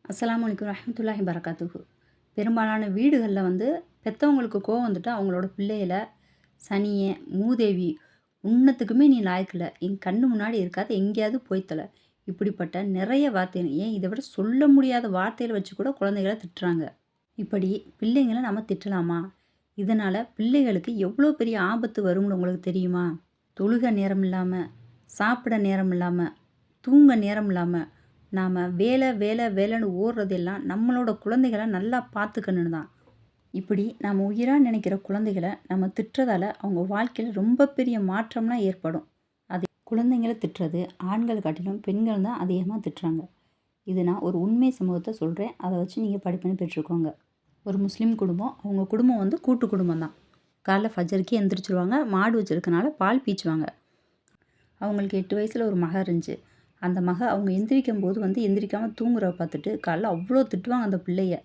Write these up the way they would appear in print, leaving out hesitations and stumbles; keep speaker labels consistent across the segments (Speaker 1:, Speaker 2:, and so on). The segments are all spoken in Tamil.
Speaker 1: அஸ்ஸலாமு அலைக்கும் ரஹ்மத்துல்லாஹி பரக்காத்துஹு. பெரும்பாலான வீடுகளில் பெத்தவங்களுக்கு கோவம் வந்துட்டு அவங்களோட பிள்ளைகள சனியே, மூதேவி, உன்னத்துக்குமே நீ லாயக்கில்ல. என் கண்ணு முன்னாடி இருக்காத எங்கேயாவது போய் தொல. இப்படிப்பட்ட நிறைய வார்த்தைகள் ஏன் இதை விட சொல்ல முடியாத வார்த்தைகளை வச்சு கூட குழந்தைகள திட்டுறாங்க. இப்படி பிள்ளைங்கள நம்ம திட்டலாமா? இதனால் பிள்ளைகளுக்கு எவ்வளோ பெரிய ஆபத்து வரும்னு உங்களுக்கு தெரியுமா? தொழுக நேரம் இல்லாமல், சாப்பிட நேரம் இல்லாமல், தூங்க நேரம் இல்லாமல் நாம் வேலை வேலை வேலைன்னு ஓடுறதெல்லாம் நம்மளோட குழந்தைகளை நல்லா பார்த்துக்கணுன்னு தான். இப்படி நம்ம உயிராக நினைக்கிற குழந்தைகளை நம்ம திட்டுறதால அவங்க வாழ்க்கையில் ரொம்ப பெரிய மாற்றம்லாம் ஏற்படும். அது குழந்தைங்களை திட்டுறது ஆண்கள் காட்டிலும் பெண்கள் தான் அதிகமாக திட்டுறாங்க. இது நான் ஒரு உண்மை சம்பவத்தை சொல்கிறேன். அதை வச்சு நீங்கள் படிப்பினை பெற்றுக்கோங்க. ஒரு முஸ்லீம் குடும்பம், அவங்க குடும்பம் கூட்டு குடும்பம் தான். காலைல ஃபஜருக்கே எந்திரிச்சிருவாங்க. மாடு வச்சுருக்கனால பால் பீச்சுவாங்க. அவங்களுக்கு 8 வயசில் ஒரு மக இருந்துச்சு. அந்த மக அவங்க எந்திரிக்கும் போது எந்திரிக்காமல் தூங்குறத பார்த்துட்டு காலைல அவ்வளோ திட்டுவாங்க அந்த பிள்ளைய.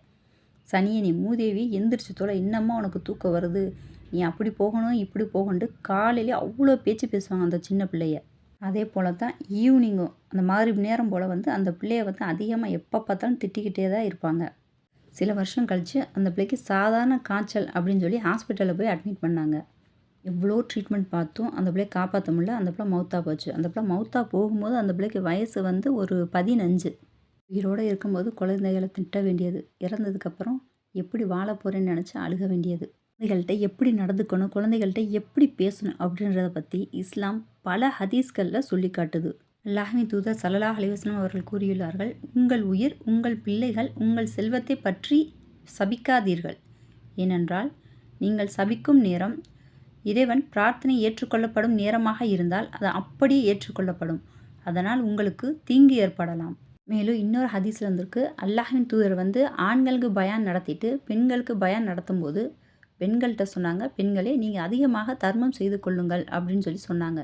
Speaker 1: சனியை நீ மூதேவி எந்திரிச்சு தொலை, இன்னமும் உனக்கு தூக்கம் வருது, நீ அப்படி போகணும் இப்படி போகணுன்ட்டு காலையிலே அவ்வளோ பேச்சு பேசுவாங்க அந்த சின்ன பிள்ளைய. அதே போல் தான் ஈவினிங்கும் அந்த மாதிரி நேரம் போல் அந்த பிள்ளைய அதிகமாக எப்போ பார்த்தாலும் திட்டிக்கிட்டே தான் இருப்பாங்க. சில வருஷம் கழித்து அந்த பிள்ளைக்கு சாதாரண காய்ச்சல் அப்படின்னு சொல்லி ஹாஸ்பிட்டலில் போய் அட்மிட் பண்ணாங்க. எவ்வளோ ட்ரீட்மெண்ட் பார்த்தும் அந்த பிள்ளைய காப்பாற்ற முடியல. அந்த பிள்ளை மவுத்தாக போச்சு. அந்த பிள்ளை மவுத்தாக போகும்போது அந்த பிள்ளைக்கு வயசு ஒரு 15. உயிரோடு இருக்கும்போது குழந்தைகளை திட்ட வேண்டியது, இறந்ததுக்கப்புறம் எப்படி வாழ போகிறேன்னு நினச்சி அழுக வேண்டியது. குழந்தைகள்கிட்ட எப்படி நடந்துக்கணும், குழந்தைகள்கிட்ட எப்படி பேசணும் அப்படின்றத பற்றி இஸ்லாம் பல ஹதீஸ்களில் சொல்லி காட்டுது. அல்லாஹ்வின் தூதர் ஸல்லல்லாஹு அலைஹி வஸல்லம் அவர்கள் கூறியுள்ளார்கள், உங்கள் உயிர், உங்கள் பிள்ளைகள், உங்கள் செல்வத்தை பற்றி சபிக்காதீர்கள். ஏனென்றால் நீங்கள் சபிக்கும் நேரம் இறைவன் பிரார்த்தனை ஏற்றுக்கொள்ளப்படும் நேரமாக இருந்தால் அது அப்படியே ஏற்றுக்கொள்ளப்படும். அதனால் உங்களுக்கு தீங்கு ஏற்படலாம். மேலும் இன்னொரு ஹதீஸில் வந்திருக்கு, அல்லாஹ்வின் தூதர் ஆண்களுக்கு பயான் நடத்திட்டு பெண்களுக்கு பயான் நடத்தும் போது பெண்கள்கிட்ட சொன்னாங்க, பெண்களே நீங்கள் அதிகமாக தர்மம் செய்து கொள்ளுங்கள் அப்படின்னு சொல்லி சொன்னாங்க.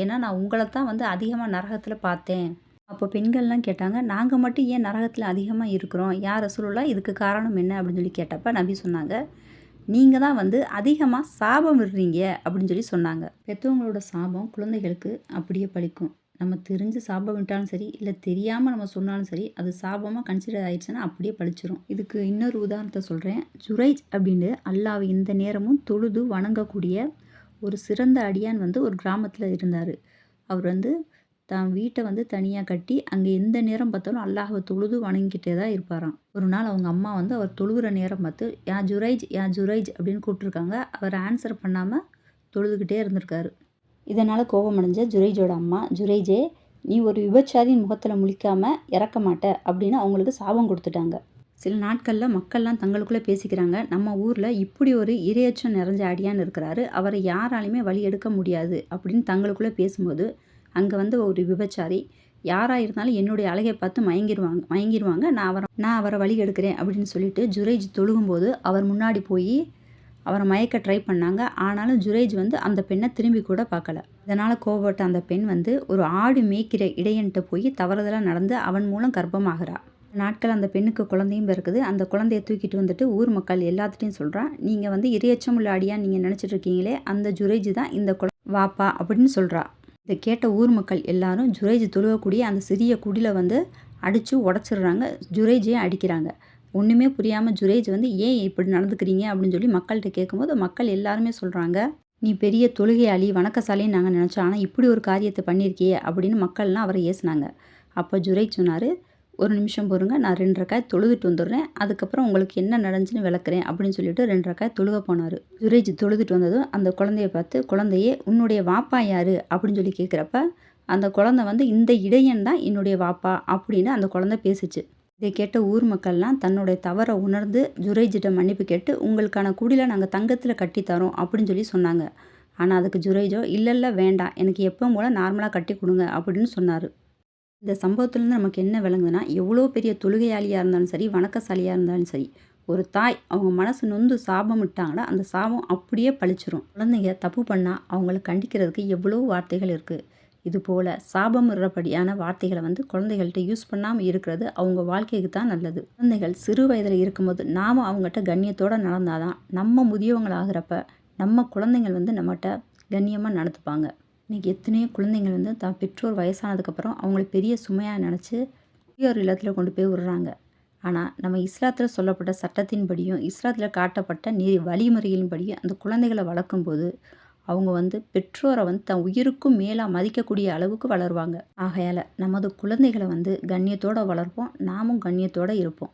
Speaker 1: ஏன்னா நான் உங்களை தான் அதிகமாக நரகத்தில் பார்த்தேன். அப்போ பெண்கள்லாம் கேட்டாங்க, நாங்கள் மட்டும் ஏன் நரகத்தில் அதிகமாக இருக்கிறோம், யார் ரசூலுல்லாஹ், இதுக்கு காரணம் என்ன அப்படின்னு சொல்லி கேட்டப்ப நபி சொன்னாங்க, நீங்கள் தான் அதிகமாக சாபம் விடுறீங்க அப்படின்னு சொல்லி சொன்னாங்க. பெற்றவங்களோட சாபம் குழந்தைகளுக்கு அப்படியே பலிக்கும். நம்ம தெரிஞ்சு சாபம் விட்டாலும் சரி, இல்லை தெரியாமல் நம்ம சொன்னாலும் சரி, அது சாபமாக கன்சிடர் ஆயிடுச்சுன்னா அப்படியே பழிச்சிரும். இதுக்கு இன்னொரு உதாரணத்தை சொல்கிறேன். ஜுரைஜ் அப்படின்னு அல்லாஹ்வை இந்த நேரமும் தொழுது வணங்கக்கூடிய ஒரு சிறந்த அடியான் ஒரு கிராமத்தில் இருந்தார். அவர் தான் வீட்டை தனியாக கட்டி அங்கே எந்த நேரம் பார்த்தாலும் அல்லாஹ்வை தொழுது வணங்கிக்கிட்டே தான் இருப்பாராம். ஒரு நாள் அவங்க அம்மா அவர் தொழுகிற நேரம் பார்த்து யா ஜுரைஜ் யா ஜுரைஜ் அப்படின்னு கூப்பிட்ருக்காங்க. அவர் ஆன்சர் பண்ணாமல் தொழுதுகிட்டே இருந்திருக்காரு. இதனால் கோபமடைஞ்ச ஜுரைஜோட அம்மா, ஜுரைஜே நீ ஒரு விபச்சாரியின் முகத்தில் முழிக்காமல் இறக்க மாட்ட அப்படின்னு அவங்களுக்கு சாபம் கொடுத்துட்டாங்க. சில நாட்களில் மக்கள்லாம் தங்களுக்குள்ளே பேசிக்கிறாங்க, நம்ம ஊரில் இப்படி ஒரு இரையச்சம் நிறைஞ்ச அடியான் இருக்கிறாரு, அவரை யாராலையுமே வழி எடுக்க முடியாது அப்படின்னு தங்களுக்குள்ளே பேசும்போது அங்கே ஒரு விபச்சாரி, யாராக இருந்தாலும் என்னுடைய அழகை பார்த்து மயங்கிடுவாங்க, நான் அவரை வழி எடுக்கிறேன் அப்படின்னு சொல்லிட்டு ஜுரைஜ் தொழுகும்போது அவர் முன்னாடி போய் அவரை மயக்க ட்ரை பண்ணாங்க. ஆனாலும் ஜுரைஜ் அந்த பெண்ணை திரும்பி கூட பார்க்கல. இதனால் கோபப்பட்ட அந்த பெண் ஒரு ஆடு மேய்க்கிற இடையன்ட்ட போய் தவறுதலாக நடந்து அவன் மூலம் கர்ப்பமாகிறா. நாட்கள் அந்த பெண்ணுக்கு குழந்தையும் பிறக்குது. அந்த குழந்தைய தூக்கிட்டு ஊர் மக்கள் எல்லாத்துட்டையும் சொல்கிறான், நீங்கள் இரையச்சம் உள்ள அடியான்னு நீங்கள் நினச்சிட்டு இருக்கீங்களே, அந்த ஜுரைஜ் தான் இந்த வாப்பா அப்படின்னு சொல்கிறா. இதை கேட்ட ஊர் மக்கள் எல்லாரும் ஜுரைஜ் தொழுகக்கூடிய அந்த சிறிய குடியில் அடித்து உடச்சிடுறாங்க. ஜுரைஜையும் அடிக்கிறாங்க. ஒன்றுமே புரியாமல் ஜுரைஜ் ஏன் இப்படி நடந்துக்கிறீங்க அப்படின்னு சொல்லி மக்கள்கிட்ட கேட்கும்போது மக்கள் எல்லாருமே சொல்கிறாங்க, நீ பெரிய தொழுகையாளி வணக்கசாலின்னு நாங்கள் நினச்சோம், ஆனால் இப்படி ஒரு காரியத்தை பண்ணியிருக்கியே அப்படின்னு மக்கள்லாம் அவரை ஏசுனாங்க. அப்போ ஜுரைஜ் சொன்னார், ஒரு நிமிஷம் பொறுங்க, நான் 2 ரக்காய் தொழுதுட்டு வந்துடுறேன், அதுக்கப்புறம் உங்களுக்கு என்ன நடந்துச்சுன்னு விளக்குறேன் அப்படின்னு சொல்லிட்டு 2 ரக்காய் தொழுக போனார். ஜுரைஜ் தொழுதுட்டு வந்ததும் அந்த குழந்தைய பார்த்து, குழந்தையே உன்னுடைய வாப்பா யார் அப்படின்னு சொல்லி கேட்குறப்ப அந்த குழந்தை இந்த இடையன் தான் என்னுடைய வாப்பா அப்படின்னு அந்த குழந்தை பேசுச்சு. இதை கேட்ட ஊர் மக்கள்லாம் தன்னுடைய தவறை உணர்ந்து ஜுரைஜிட்ட மன்னிப்பு கேட்டு உங்களுக்கான குடிலை நாங்கள் தங்கத்தில் கட்டித்தரோம் அப்படின்னு சொல்லி சொன்னாங்க. ஆனால் அதுக்கு ஜுரைஜோ இல்லை வேண்டாம், எனக்கு எப்பவும் போல் நார்மலாக கட்டி கொடுங்க அப்படின்னு சொன்னார். இந்த சம்பவத்துலேருந்து நமக்கு என்ன விளங்குதுன்னா, எவ்வளோ பெரிய தொழுகையாளியாக இருந்தாலும் சரி, வணக்கசாலியாக இருந்தாலும் சரி, ஒரு தாய் அவங்க மனசு நொந்து சாபம் விட்டாங்கன்னா அந்த சாபம் அப்படியே பழிச்சிரும். குழந்தைங்க தப்பு பண்ணால் அவங்கள கண்டிக்கிறதுக்கு எவ்வளோ வார்த்தைகள் இருக்குது. இதுபோல் சாபமிடுறபடியான வார்த்தைகளை குழந்தைகள்கிட்ட யூஸ் பண்ணாமல் இருக்கிறது அவங்க வாழ்க்கைக்கு தான் நல்லது. குழந்தைகள் சிறு வயதில் இருக்கும்போது நாம் அவங்ககிட்ட கண்ணியத்தோடு நடந்தால் தான் நம்ம முதியவங்களாகிறப்ப நம்ம குழந்தைங்கள் நம்மகிட்ட கண்ணியமாக நடத்துப்பாங்க. இன்றைக்கி எத்தனையோ குழந்தைங்கள் தான் பெற்றோர் வயசானதுக்கப்புறம் அவங்கள பெரிய சுமையாக நினச்சி முதியோர் இல்லத்தில் கொண்டு போய் விடுறாங்க. ஆனா, நம்ம இஸ்லாத்தில சொல்லப்பட்ட சட்டத்தின்படியும், இஸ்லாத்தில காட்டப்பட்ட நெறி வழிமுறைகளின்படியும் அந்த குழந்தைகள வளர்க்கும்போது, அவங்க வந்து பெற்றோர வந்து தன் உயிருக்கும் மேலா மதிக்கக்கூடிய அளவுக்கு வளருவாங்க. ஆகையால நமது குழந்தைகள வந்து கண்ணியத்தோட வளர்ப்போம். நாமும் கண்ணியத்தோட இருப்போம்.